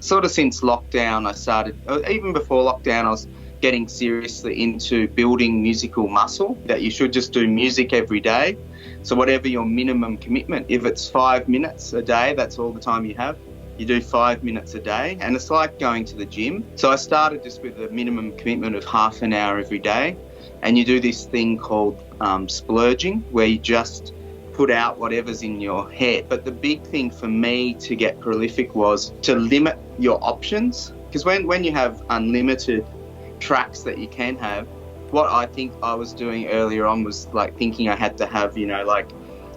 Sort of since lockdown, I started, even before lockdown, I was getting seriously into building musical muscle, that you should just do music every day. So whatever your minimum commitment, if it's 5 minutes a day, that's all the time you have. You do 5 minutes a day, and it's like going to the gym. So I started just with a minimum commitment of half an hour every day, and you do this thing called splurging, where you just put out whatever's in your head. But the big thing for me to get prolific was to limit your options, because when you have unlimited tracks that you can have, what I think I was doing earlier on was like thinking I had to have, like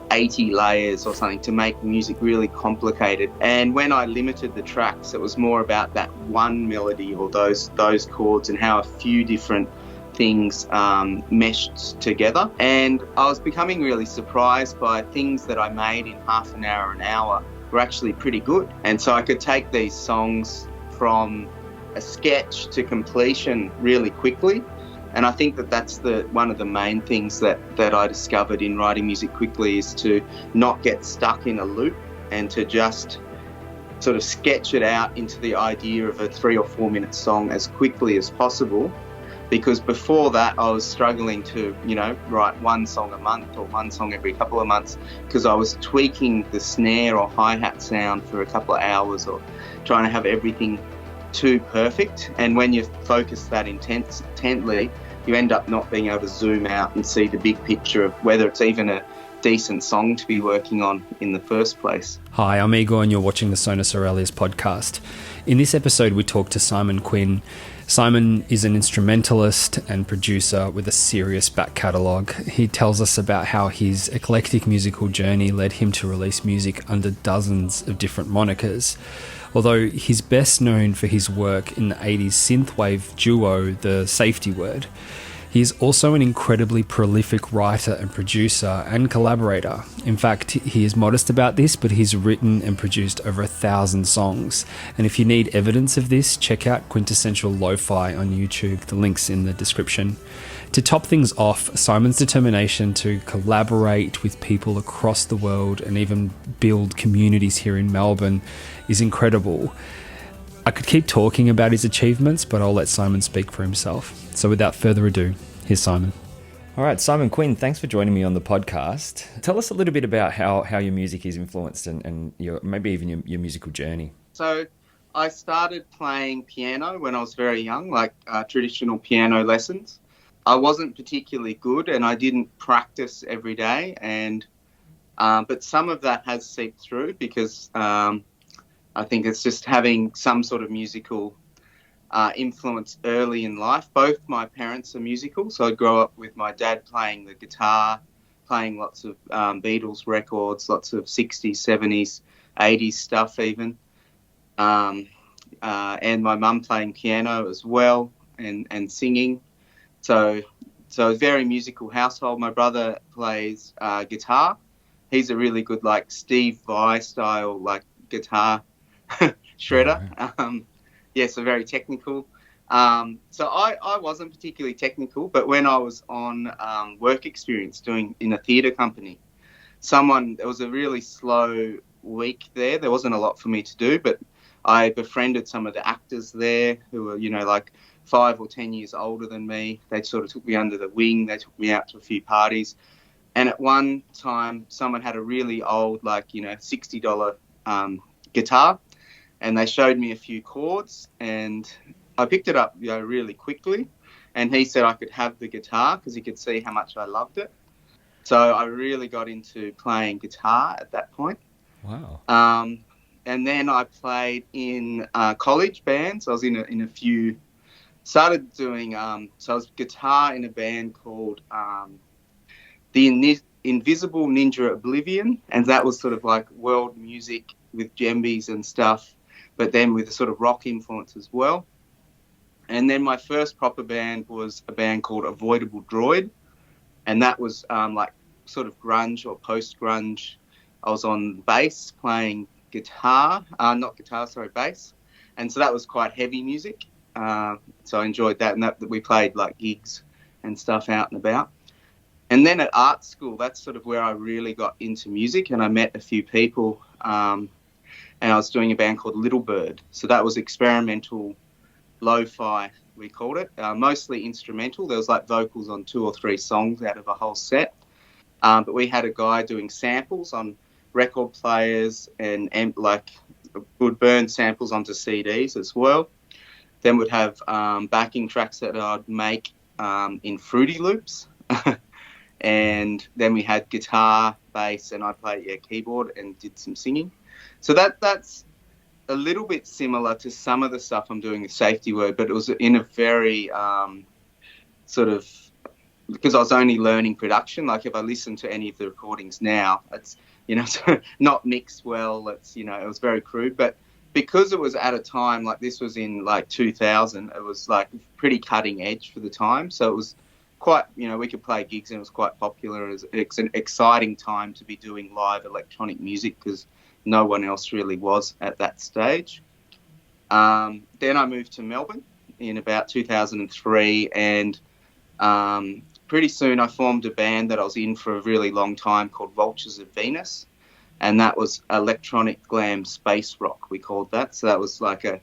80 layers or something to make music really complicated. And when I limited the tracks, it was more about that one melody or those chords and how a few different things meshed together. And I was becoming really surprised by things that I made in half an hour were actually pretty good. And so I could take these songs from a sketch to completion really quickly. And I think that that's one of the main things that I discovered in writing music quickly, is to not get stuck in a loop and to just sort of sketch it out into the idea of a 3 or 4 minute song as quickly as possible. Because before that, I was struggling to, write one song a month or one song every couple of months, because I was tweaking the snare or hi-hat sound for a couple of hours or trying to have everything too perfect. And when you focus that intently, you end up not being able to zoom out and see the big picture of whether it's even a decent song to be working on in the first place. Hi, I'm Igor and you're watching the Sonus Aurelius Podcast. In this episode, we talk to Simon Quinn. Simon is an instrumentalist and producer with a serious back catalogue. He tells us about how his eclectic musical journey led him to release music under dozens of different monikers. Although he's best known for his work in the 80s synthwave duo, The Safety Word, he is also an incredibly prolific writer and producer and collaborator. In fact, he is modest about this, but he's written and produced over 1,000 songs. And if you need evidence of this, check out Quintessential Lo-Fi on YouTube. The link's in the description. To top things off, Simon's determination to collaborate with people across the world and even build communities here in Melbourne is incredible. I could keep talking about his achievements, but I'll let Simon speak for himself. So without further ado, here's Simon. All right, Simon Quinn, thanks for joining me on the podcast. Tell us a little bit about how your music is influenced and maybe even your musical journey. So I started playing piano when I was very young, like traditional piano lessons. I wasn't particularly good and I didn't practice every day, but some of that has seeped through because I think it's just having some sort of musical influence early in life. Both my parents are musical, so I grew up with my dad playing the guitar, playing lots of Beatles records, lots of 60s, 70s, 80s stuff even, and my mum playing piano as well and singing. So a very musical household. My brother plays guitar. He's a really good, like, Steve Vai style, like, guitar shredder. So very technical. So I wasn't particularly technical, but when I was on work experience doing in a theatre company, there was a really slow week there. There wasn't a lot for me to do, but I befriended some of the actors there who were, like 5 or 10 years older than me. They sort of took me under the wing. They took me out to a few parties. And at one time, someone had a really old, like, $60 guitar, and they showed me a few chords, and I picked it up, really quickly. And he said I could have the guitar because he could see how much I loved it. So I really got into playing guitar at that point. Wow. And then I played in college bands. I was in a few. Started doing. So I was guitar in a band called the Invisible Ninja Oblivion, and that was sort of like world music with djembes and stuff, but then with a sort of rock influence as well. And then my first proper band was a band called Avoidable Droid, and that was like sort of grunge or post-grunge. I was on bass playing bass. And so that was quite heavy music. So I enjoyed that, and that we played like gigs and stuff out and about. And then at art school, that's sort of where I really got into music, and I met a few people. And and I was doing a band called Little Bird. So that was experimental lo-fi, we called it, mostly instrumental. There was like vocals on 2 or 3 songs out of a whole set. But we had a guy doing samples on record players and like would burn samples onto CDs as well. Then we'd have backing tracks that I'd make in Fruity Loops. And then we had guitar, bass, and I played keyboard and did some singing. So that's a little bit similar to some of the stuff I'm doing with Safety Word, but it was in a very sort of, because I was only learning production. Like if I listen to any of the recordings now, it's, not mixed well. It's, it was very crude. But because it was at a time, like this was in like 2000, it was like pretty cutting edge for the time. So it was quite, we could play gigs and it was quite popular. It's an exciting time to be doing live electronic music because no one else really was at that stage. Then I moved to Melbourne in about 2003 and pretty soon I formed a band that I was in for a really long time called Vultures of Venus, and that was electronic glam space rock, we called that. So that was like a,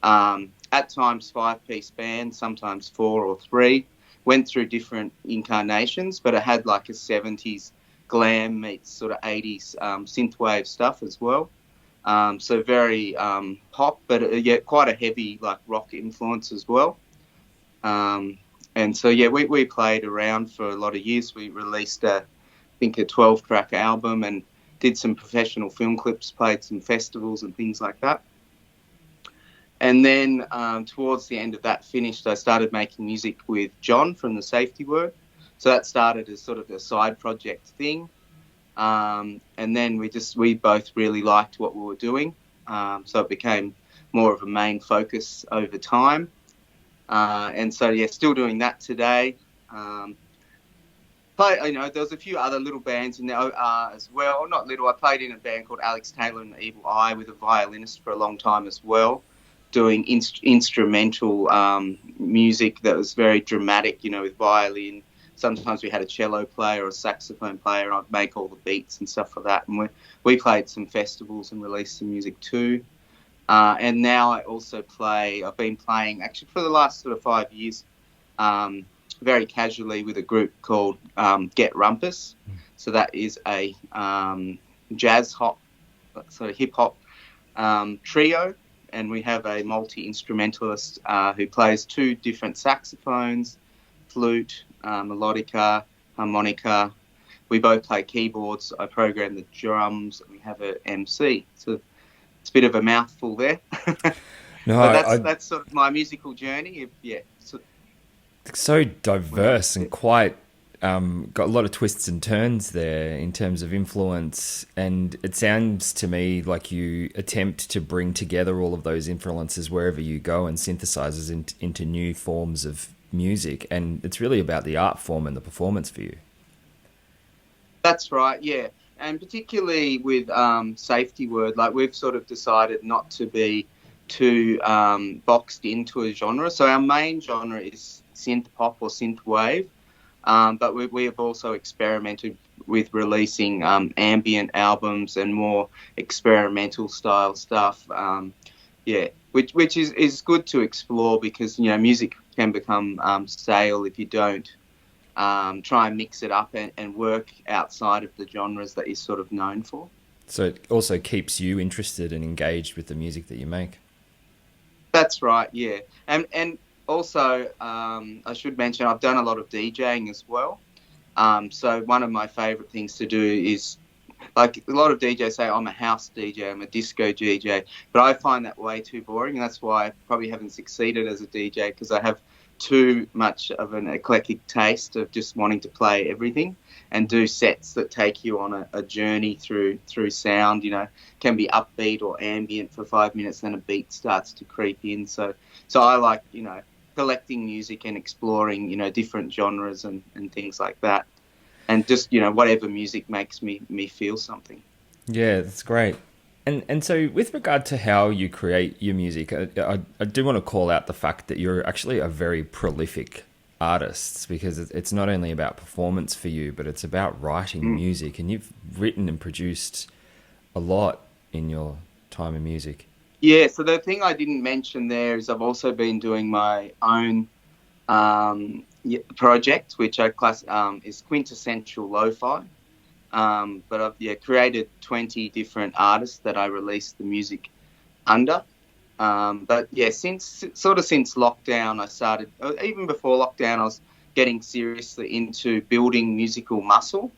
at times 5-piece band, sometimes 4 or 3, went through different incarnations, but it had like a 70s glam meets sort of 80s synthwave stuff as well. So very pop, but yet quite a heavy like rock influence as well. And so, we played around for a lot of years. We released, I think, a 12-track album and did some professional film clips, played some festivals and things like that. And then towards the end of that finished, I started making music with John from the Safety Word. So that started as sort of a side project thing. And then we both really liked what we were doing. So it became more of a main focus over time. And so, still doing that today. There was a few other little bands in there as well. Not little, I played in a band called Alex Taylor and the Evil Eye with a violinist for a long time as well, doing instrumental music that was very dramatic, with violin. Sometimes we had a cello player or a saxophone player, and I'd make all the beats and stuff for that. And we played some festivals and released some music too. And now I also I've been playing actually for the last sort of 5 years, very casually with a group called Get Rumpus. So that is a jazz hop, sort of hip hop trio. And we have a multi-instrumentalist who plays 2 different saxophones, flute, melodica, harmonica. We both play keyboards. I program the drums. And we have an MC. So it's a bit of a mouthful there. No, but that's sort of my musical journey. So diverse and quite got a lot of twists and turns there in terms of influence. And it sounds to me like you attempt to bring together all of those influences wherever you go and synthesizes into new forms of music. And it's really about the art form and the performance for you. That's right, yeah. And particularly with Safety Word, like we've sort of decided not to be too boxed into a genre. So our main genre is synth pop or synth wave, but we have also experimented with releasing ambient albums and more experimental style stuff. Which is good to explore because music can become stale if you don't try and mix it up and work outside of the genres that you're sort of known for. So it also keeps you interested and engaged with the music that you make. That's right, yeah. And also, I should mention, I've done a lot of DJing as well. So one of my favourite things to do is, like a lot of DJs say, I'm a house DJ, I'm a disco DJ, but I find that way too boring, and that's why I probably haven't succeeded as a DJ, because I have too much of an eclectic taste of just wanting to play everything and do sets that take you on a journey through sound, can be upbeat or ambient for 5 minutes, then a beat starts to creep in. So I like, collecting music and exploring, different genres and things like that. And just, whatever music makes me feel something. Yeah, that's great. And so with regard to how you create your music, I do want to call out the fact that you're actually a very prolific artist, because it's not only about performance for you, but it's about writing music. And you've written and produced a lot in your time in music? Yeah, so the thing I didn't mention there is I've also been doing my own project, which I class is quintessential lo-fi. But I've created 20 different artists that I release the music under. But yeah, since lockdown, I started. Even before lockdown, I was getting seriously into building musical muscle.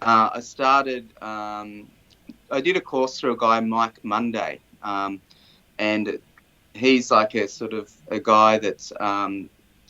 I started. I did a course through a guy, Mike Monday, and he's like a guy that's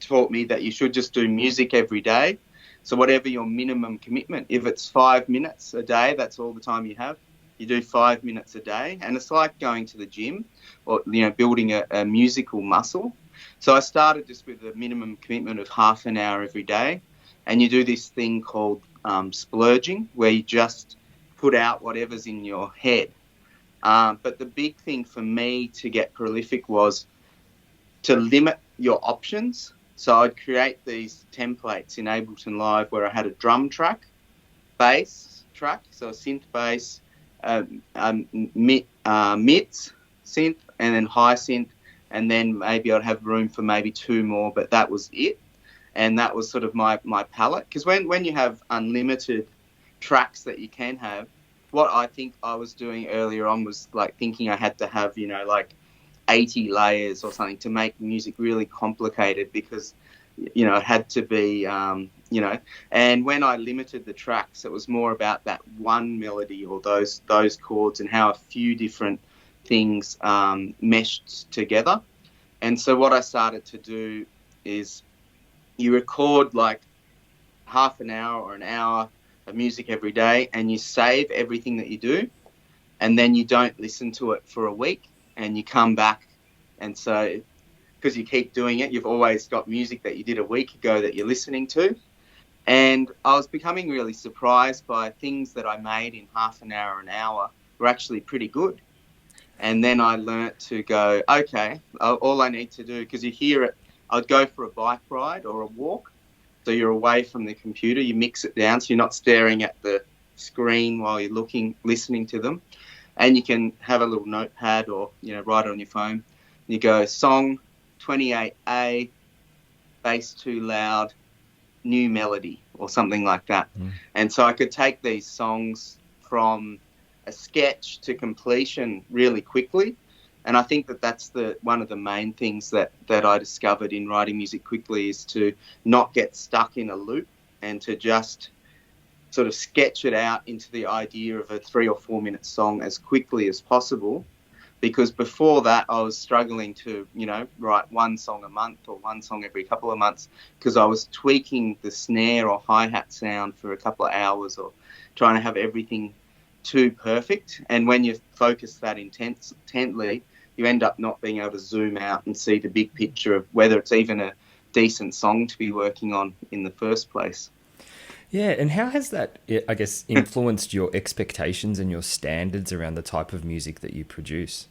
taught me that you should just do music every day. So whatever your minimum commitment, if it's 5 minutes a day, that's all the time you have. You do 5 minutes a day, and it's like going to the gym or building a musical muscle. So I started just with a minimum commitment of half an hour every day, and you do this thing called splurging, where you just put out whatever's in your head. But the big thing for me to get prolific was to limit your options. So I'd create these templates in Ableton Live where I had a drum track, bass track, so a synth bass, mids synth, and then high synth, and then maybe I'd have room for maybe two more, but that was it. And that was sort of my palette. Because when you have unlimited tracks that you can have, what I think I was doing earlier on was like thinking I had to have, like 80 layers or something to make music really complicated, because, it had to be, and when I limited the tracks, it was more about that one melody or those chords and how a few different things meshed together. And so what I started to do is you record like half an hour or an hour of music every day, and you save everything that you do, and then you don't listen to it for a week, and you come back, and so because you keep doing it, you've always got music that you did a week ago that you're listening to. And I was becoming really surprised by things that I made in half an hour were actually pretty good. And then I learnt to go, okay, all I need to do, because you hear it, I'd go for a bike ride or a walk, so you're away from the computer, you mix it down so you're not staring at the screen while you're listening to them. And you can have a little notepad or, write it on your phone. You go, song 28A, bass too loud, new melody, or something like that. And so I could take these songs from a sketch to completion really quickly. And I think that that's one of the main things that I discovered in writing music quickly, is to not get stuck in a loop and to just sort of sketch it out into the idea of a 3 or 4 minute song as quickly as possible. Because before that, I was struggling to, write one song a month or one song every couple of months, because I was tweaking the snare or hi-hat sound for a couple of hours, or trying to have everything too perfect. And when you focus that intently, you end up not being able to zoom out and see the big picture of whether it's even a decent song to be working on in the first place. Yeah, and how has that, I guess, influenced your expectations and your standards around the type of music that you produce?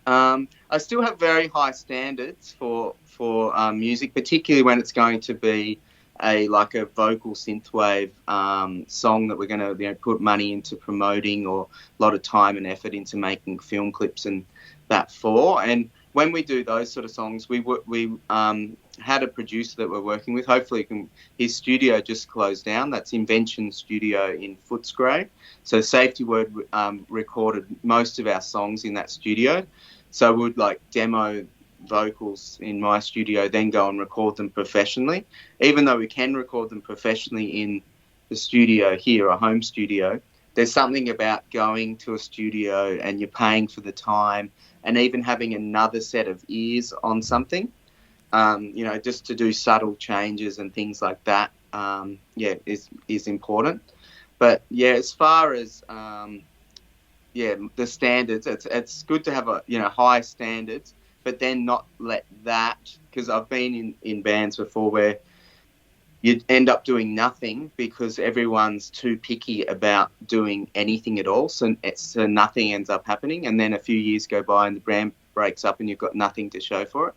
I still have very high standards for music, particularly when it's going to be a vocal synthwave song that we're going to put money into promoting, or a lot of time and effort into making film clips and that for. And when we do those sort of songs, we had a producer that we're working with. Hopefully, his studio just closed down. That's Invention Studio in Footscray. So Safety Word recorded most of our songs in that studio. So we'd demo vocals in my studio, then go and record them professionally. Even though we can record them professionally in the studio here, a home studio, there's something about going to a studio and you're paying for the time, and even having another set of ears on something, just to do subtle changes and things like that, is important. But as far as the standards, it's good to have high standards, but then not let that, because I've been in bands before where you end up doing nothing because everyone's too picky about doing anything at all, so nothing ends up happening, and then a few years go by and the brand breaks up and you've got nothing to show for it.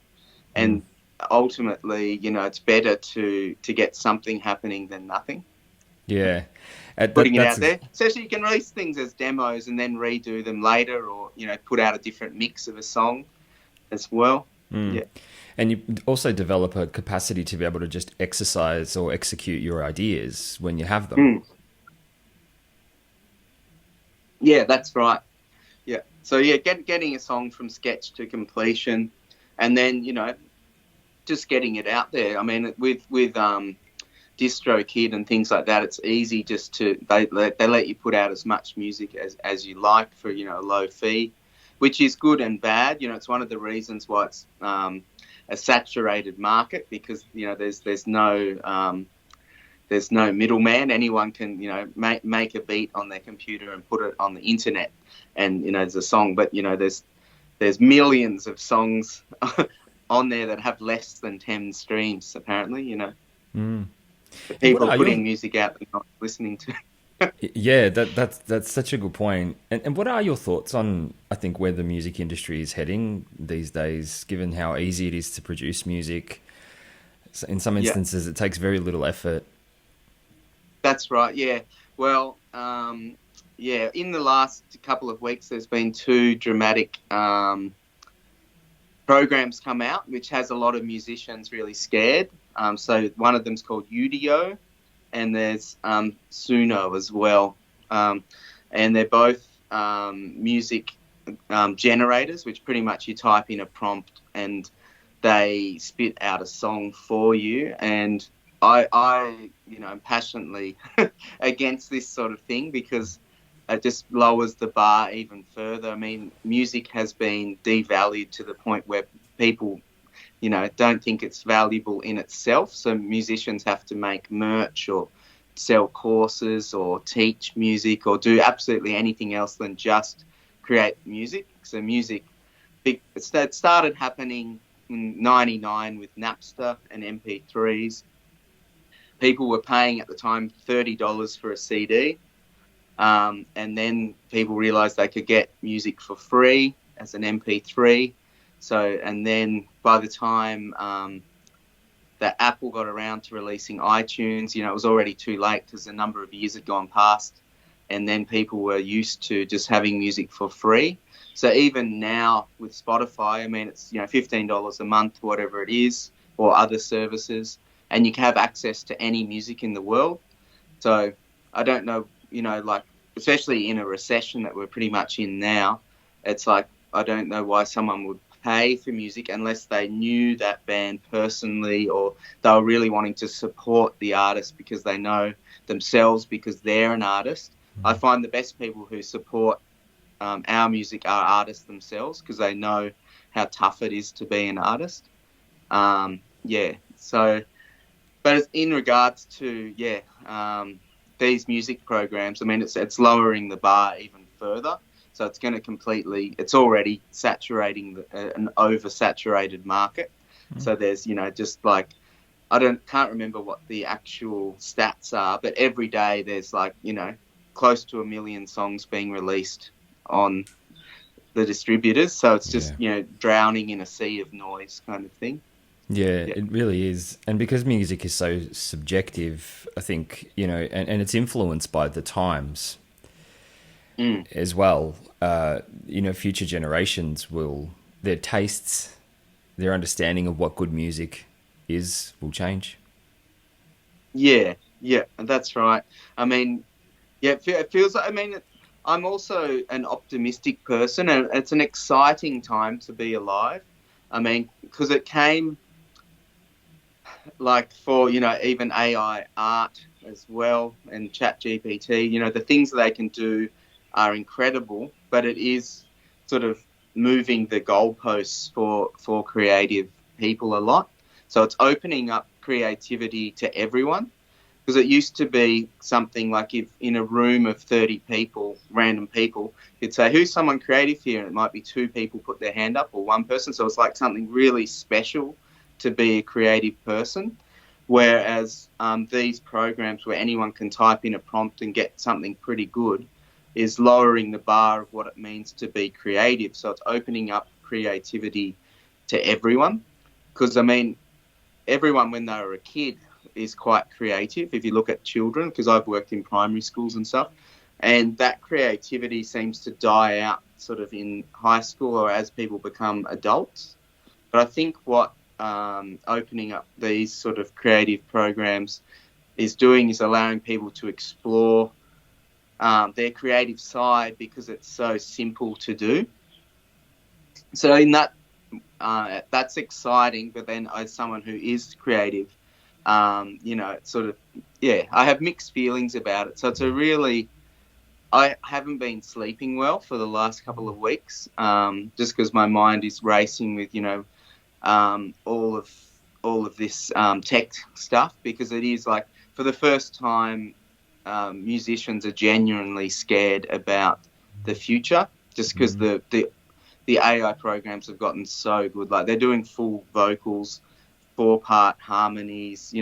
And ultimately, it's better to get something happening than nothing. Yeah. Putting it out there. So you can release things as demos and then redo them later, or, put out a different mix of a song as well. Yeah. And you also develop a capacity to be able to just exercise or execute your ideas when you have them. Yeah, that's right. Yeah. So getting a song from sketch to completion, and then, just getting it out there. I mean, with DistroKid and things like that, it's easy just to, they let you put out as much music as you like for, a low fee, which is good and bad. It's one of the reasons why it's a saturated market, because, there's no middleman. Anyone can, make a beat on their computer and put it on the internet, and, there's a song. But, there's millions of songs on there that have less than 10 streams, apparently, People are putting music out they're not listening to. Yeah, that's such a good point. And what are your thoughts on, I think, where the music industry is heading these days, given how easy it is to produce music? In some instances, it takes very little effort. That's right, yeah. Well, in the last couple of weeks, there's been two dramatic programs come out, which has a lot of musicians really scared. So one of them's called Udio, and there's Suno as well. And they're both music generators, which pretty much you type in a prompt and they spit out a song for you. And I am passionately against this sort of thing, because it just lowers the bar even further. I mean, music has been devalued to the point where people, don't think it's valuable in itself. So musicians have to make merch or sell courses or teach music or do absolutely anything else than just create music. So music, it started happening in 99 with Napster and MP3s. People were paying at the time $30 for a CD. And then people realised they could get music for free as an MP3. So, and then by the time that Apple got around to releasing iTunes, it was already too late because a number of years had gone past. And then people were used to just having music for free. So even now with Spotify, I mean, it's, $15 a month, whatever it is, or other services, and you can have access to any music in the world. So I don't know, especially in a recession that we're pretty much in now, it's like, I don't know why someone would pay for music unless they knew that band personally, or they were really wanting to support the artist because they know themselves because they're an artist. I find the best people who support our music are artists themselves, because they know how tough it is to be an artist. But in regards to, these music programs, I mean, it's lowering the bar even further. So it's going to it's already saturating an oversaturated market. So there's, just like, can't remember what the actual stats are, but every day there's like, close to 1 million songs being released on the distributors. So it's just, drowning in a sea of noise kind of thing. Yeah, it really is. And because music is so subjective, I think, and it's influenced by the times as well. Future generations their tastes, their understanding of what good music is will change. Yeah, that's right. I mean, it feels like, I'm also an optimistic person, and it's an exciting time to be alive. I mean, because it came like for, even AI art as well, and ChatGPT, the things that they can do are incredible, but it is sort of moving the goalposts for creative people a lot. So it's opening up creativity to everyone, because it used to be something like, if in a room of 30 people, random people, you'd say, who's someone creative here? And it might be 2 people put their hand up, or 1 person. So it's like something really special to be a creative person. Whereas these programs where anyone can type in a prompt and get something pretty good is lowering the bar of what it means to be creative. So it's opening up creativity to everyone. Because, everyone, when they were a kid, is quite creative if you look at children, because I've worked in primary schools and stuff, and that creativity seems to die out sort of in high school or as people become adults. But I think what opening up these sort of creative programs is doing is allowing people to explore their creative side, because it's so simple to do. So in that, that's exciting. But then as someone who is creative, it's sort of, I have mixed feelings about it. So it's I haven't been sleeping well for the last couple of weeks, just because my mind is racing with, all of this tech stuff, because it is like, for the first time, musicians are genuinely scared about the future, just because the AI programs have gotten so good. Like, they're doing full vocals, 4-part harmonies,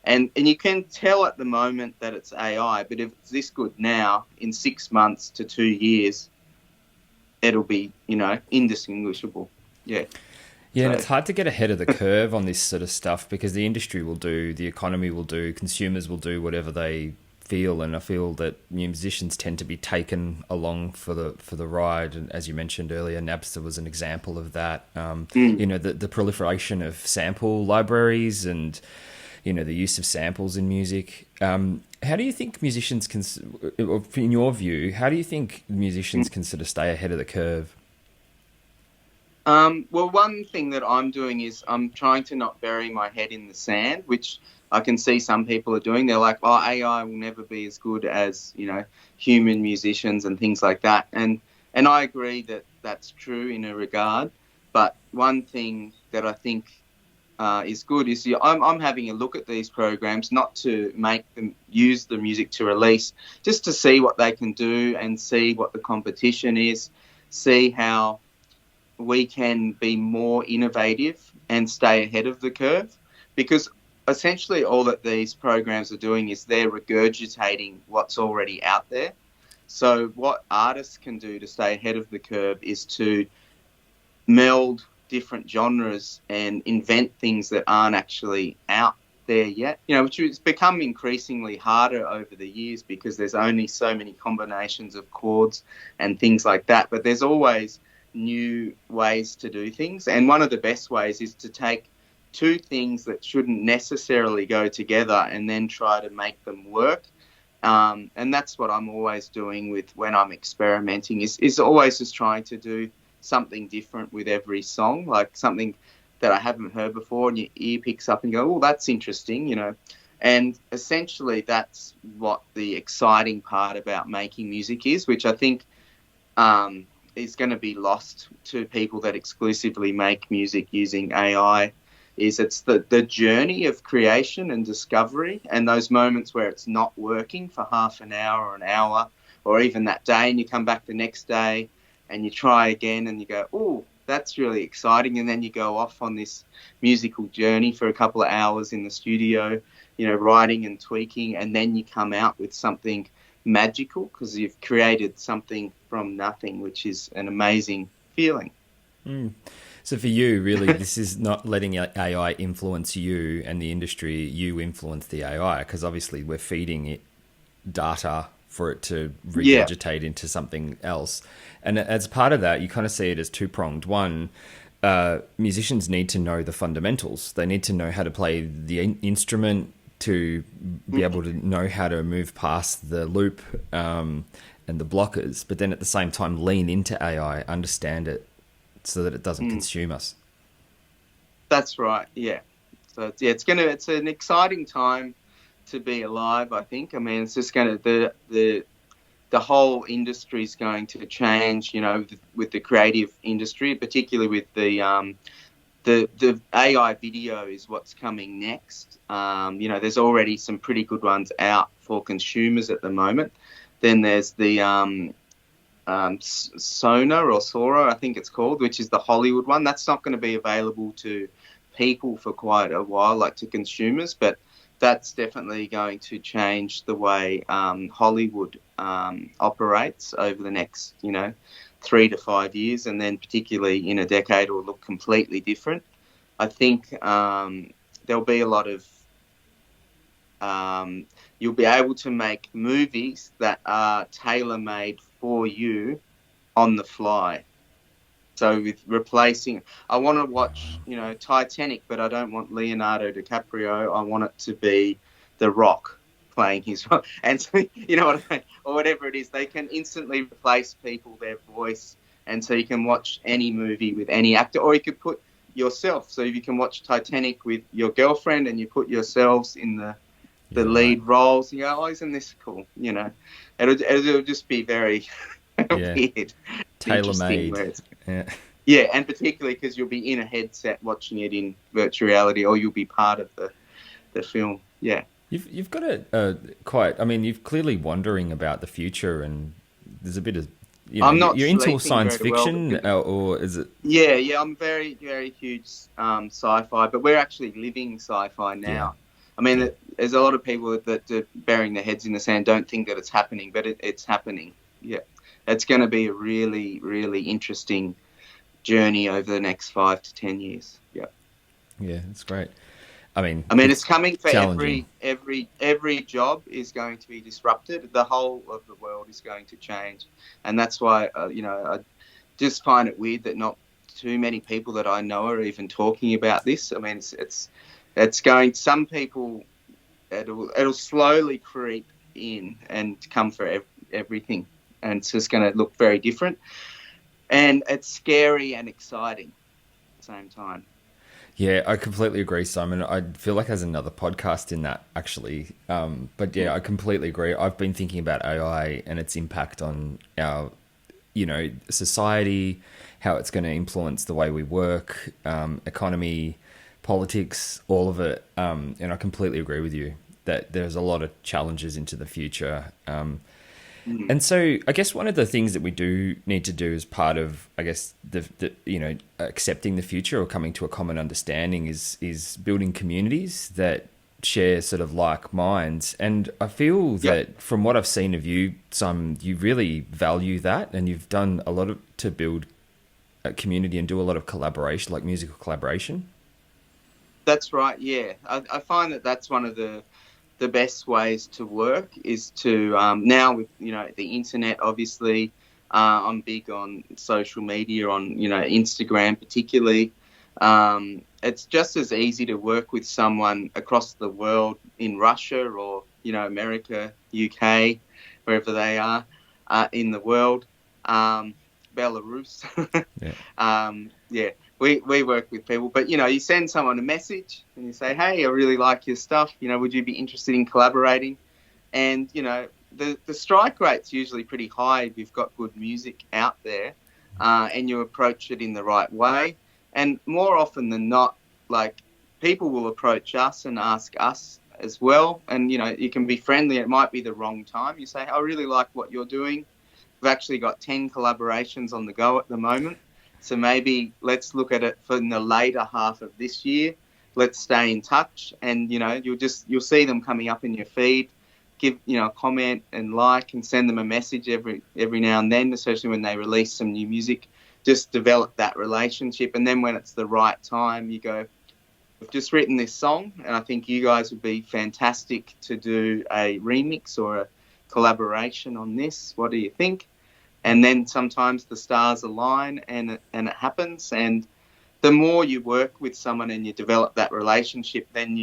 and you can tell at the moment that it's AI, but if it's this good now, in 6 months to 2 years, it'll be, indistinguishable. Yeah. Yeah, and it's hard to get ahead of the curve on this sort of stuff, because the industry will do, the economy will do, consumers will do whatever they feel, and I feel that musicians tend to be taken along for the ride. And as you mentioned earlier, Napster was an example of that. The proliferation of sample libraries and the use of samples in music. How do you think musicians can, in your view, how do you think musicians can sort of stay ahead of the curve? Well, one thing that I'm doing is I'm trying to not bury my head in the sand, which I can see some people are doing. They're like, oh, AI will never be as good as, human musicians and things like that. And I agree that that's true in a regard. But one thing that I think is good is I'm having a look at these programs, not to make them use the music to release, just to see what they can do and see what the competition is, see how we can be more innovative and stay ahead of the curve, because essentially all that these programs are doing is they're regurgitating what's already out there. So what artists can do to stay ahead of the curve is to meld different genres and invent things that aren't actually out there yet, which has become increasingly harder over the years, because there's only so many combinations of chords and things like that. But there's always new ways to do things, and one of the best ways is to take two things that shouldn't necessarily go together and then try to make them work. And that's what I'm always doing when I'm experimenting, is always just trying to do something different with every song, like something that I haven't heard before, and your ear picks up and go, oh, that's interesting, And essentially that's what the exciting part about making music is, which I think is going to be lost to people that exclusively make music using AI, is it's the journey of creation and discovery, and those moments where it's not working for half an hour or an hour or even that day, and you come back the next day and you try again and you go, oh, that's really exciting, and then you go off on this musical journey for a couple of hours in the studio, writing and tweaking, and then you come out with something magical because you've created something from nothing, which is an amazing feeling. So for you, really, this is not letting AI influence you and the industry. You influence the AI, because obviously we're feeding it data for it to regurgitate into something else. And as part of that, you kind of see it as two-pronged. One, musicians need to know the fundamentals. They need to know how to play the instrument, to be able to know how to move past the loop and the blockers, but then at the same time lean into AI, understand it so that it doesn't consume us. That's right, yeah. So it's an exciting time to be alive, I think. I mean, it's just going to, the whole industry is going to change, with the creative industry, particularly with the AI video is what's coming next. There's already some pretty good ones out for consumers at the moment. Then there's the Sora, I think it's called, which is the Hollywood one. That's not going to be available to people for quite a while, like to consumers, but that's definitely going to change the way Hollywood operates over the next, 3 to 5 years, and then particularly in a decade it will look completely different. I think there'll be a lot of you'll be able to make movies that are tailor-made for you on the fly. So with replacing, I want to watch, Titanic, but I don't want Leonardo DiCaprio. I want it to be The Rock playing his role. And so, you know what I mean? Or whatever it is, they can instantly replace people, their voice. And so you can watch any movie with any actor, or you could put yourself. So you can watch Titanic with your girlfriend and you put yourselves in the lead roles. You go, oh, isn't this cool? It'll just be very weird. Tailor-made. Yeah, and particularly because you'll be in a headset watching it in virtual reality, or you'll be part of the film. Yeah. You've got you're clearly wondering about the future, and there's a bit of, I'm not you're into science fiction, or is it? Yeah, I'm very, very huge sci-fi, but we're actually living sci-fi now. Yeah. I mean, there's a lot of people that are burying their heads in the sand, don't think that it's happening, but it's happening. Yeah. It's going to be a really, really interesting journey over the next 5 to 10 years. Yeah. Yeah, that's great. I mean, it's coming for every job is going to be disrupted. The whole of the world is going to change, and that's why I just find it weird that not too many people that I know are even talking about this. I mean, it's going. Some people, it'll slowly creep in and come for everything. And it's just going to look very different. And it's scary and exciting at the same time. Yeah, I completely agree, Simon. I feel like there's another podcast in that, actually. But yeah, I completely agree. I've been thinking about AI and its impact on our, society, how it's going to influence the way we work, economy, politics, all of it. And I completely agree with you that there's a lot of challenges into the future. And so I guess one of the things that we do need to do as part of, I guess, the accepting the future or coming to a common understanding is building communities that share sort of like minds. And I feel that from what I've seen of you, Simon, you really value that, and you've done a lot to build a community and do a lot of collaboration, like musical collaboration. That's right, yeah. I find that that's one of the best ways to work is to now with the internet, obviously. I'm big on social media, on Instagram particularly. It's just as easy to work with someone across the world in Russia or America, UK, wherever they are in the world, Belarus. We work with people, but you send someone a message and you say, hey, I really like your stuff, would you be interested in collaborating? And the strike rate's usually pretty high if you've got good music out there, and you approach it in the right way. And more often than not, like, people will approach us and ask us as well, and you can be friendly. It might be the wrong time. You say, I really like what you're doing. We've actually got 10 collaborations on the go at the moment. So maybe let's look at it for in the later half of this year. Let's stay in touch, and you'll see them coming up in your feed. Give a comment and like, and send them a message every now and then, especially when they release some new music. Just develop that relationship, and then when it's the right time, you go, we've just written this song, and I think you guys would be fantastic to do a remix or a collaboration on this. What do you think? And then sometimes the stars align and it happens. And the more you work with someone and you develop that relationship, then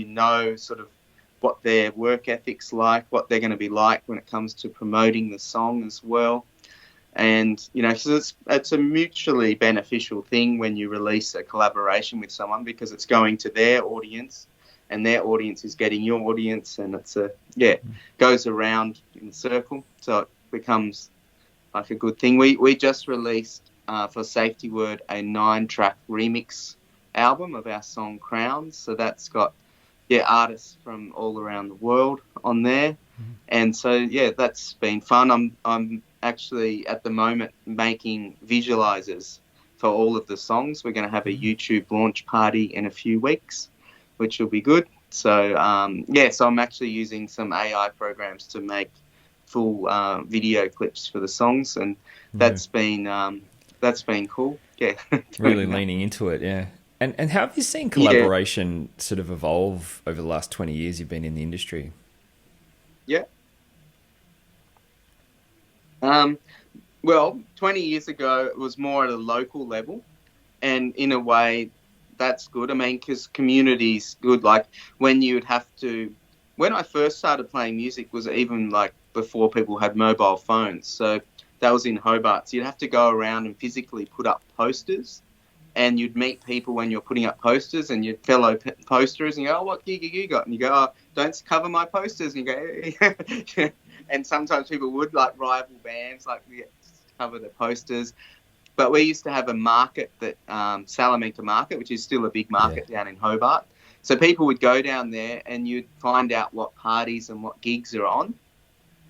sort of what their work ethic's like, what they're going to be like when it comes to promoting the song as well. And, so it's a mutually beneficial thing when you release a collaboration with someone, because it's going to their audience and their audience is getting your audience, and goes around in a circle. So it becomes like a good thing. We just released for Safety Word a 9-track remix album of our song Crowns. So that's got artists from all around the world on there. And so that's been fun. I'm actually at the moment making visualizers for all of the songs. We're going to have a YouTube launch party in a few weeks, which will be good. So so I'm actually using some AI programs to make full video clips for the songs, and that's been cool. Really leaning into it. And how have you seen collaboration sort of evolve over the last 20 years you've been in the industry? Yeah. Well, 20 years ago, it was more at a local level. And in a way, that's good. I mean, because community's good. Like when you would have to, when I first started playing music was even like before people had mobile phones. So that was in Hobart. So you'd have to go around and physically put up posters, and you'd meet people when you're putting up posters, and your fellow posters, and you go, "Oh, what gig have you got?" And you go, "Oh, don't cover my posters." And you go, and sometimes people would, like rival bands, like cover the posters. But we used to have a market that Salamanca Market, which is still a big market down in Hobart. So people would go down there, and you'd find out what parties and what gigs are on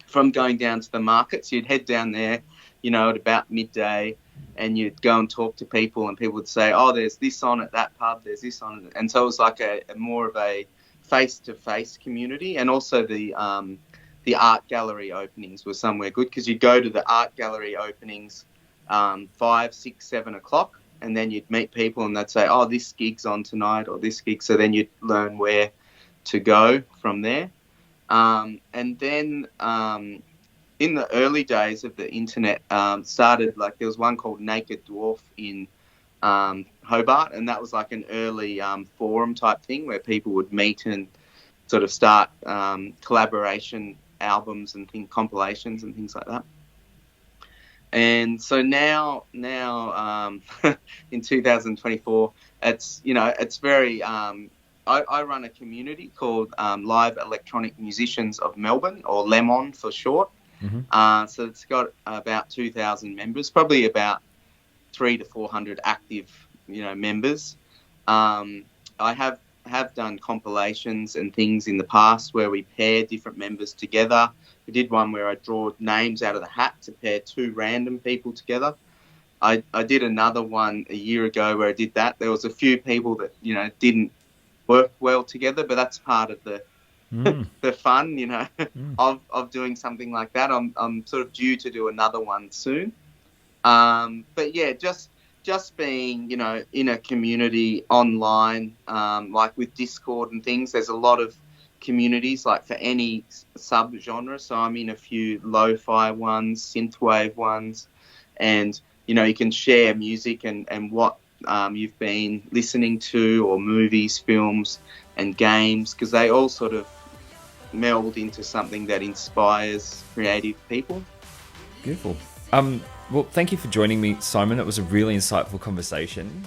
from going down to the market. So you'd head down there, at about midday, and you'd go and talk to people, and people would say, "Oh, there's this on at that pub, there's this on." And so it was like a more of a face-to-face community. And also the art gallery openings were somewhere good, because you'd go to the art gallery openings 5, 6, 7 o'clock, and then you'd meet people, and they'd say, "Oh, this gig's on tonight," or "this gig." So then you'd learn where to go from there. And then in the early days of the internet, started, like, there was one called Naked Dwarf in Hobart, and that was like an early forum type thing where people would meet and sort of start collaboration albums and compilations and things like that. And so now in 2024, it's very. I run a community called Live Electronic Musicians of Melbourne, or LEMON for short. Mm-hmm. So it's got about 2,000 members, probably about 300 to 400 active, members. I have done compilations and things in the past where we pair different members together. We did one where I draw names out of the hat to pair 2 random people together. I did another one a year ago where I did that. There was a few people that, didn't work well together, but that's part of the the fun, of doing something like that. I'm sort of due to do another one soon. But yeah, just being, in a community online, like with Discord and things, there's a lot of communities, like for any sub-genre. So I'm in a few lo-fi ones, synthwave ones, and, you can share music and what you've been listening to, or movies, films and games, because they all sort of meld into something that inspires creative people. Beautiful. Well, thank you for joining me, Simon. It was a really insightful conversation.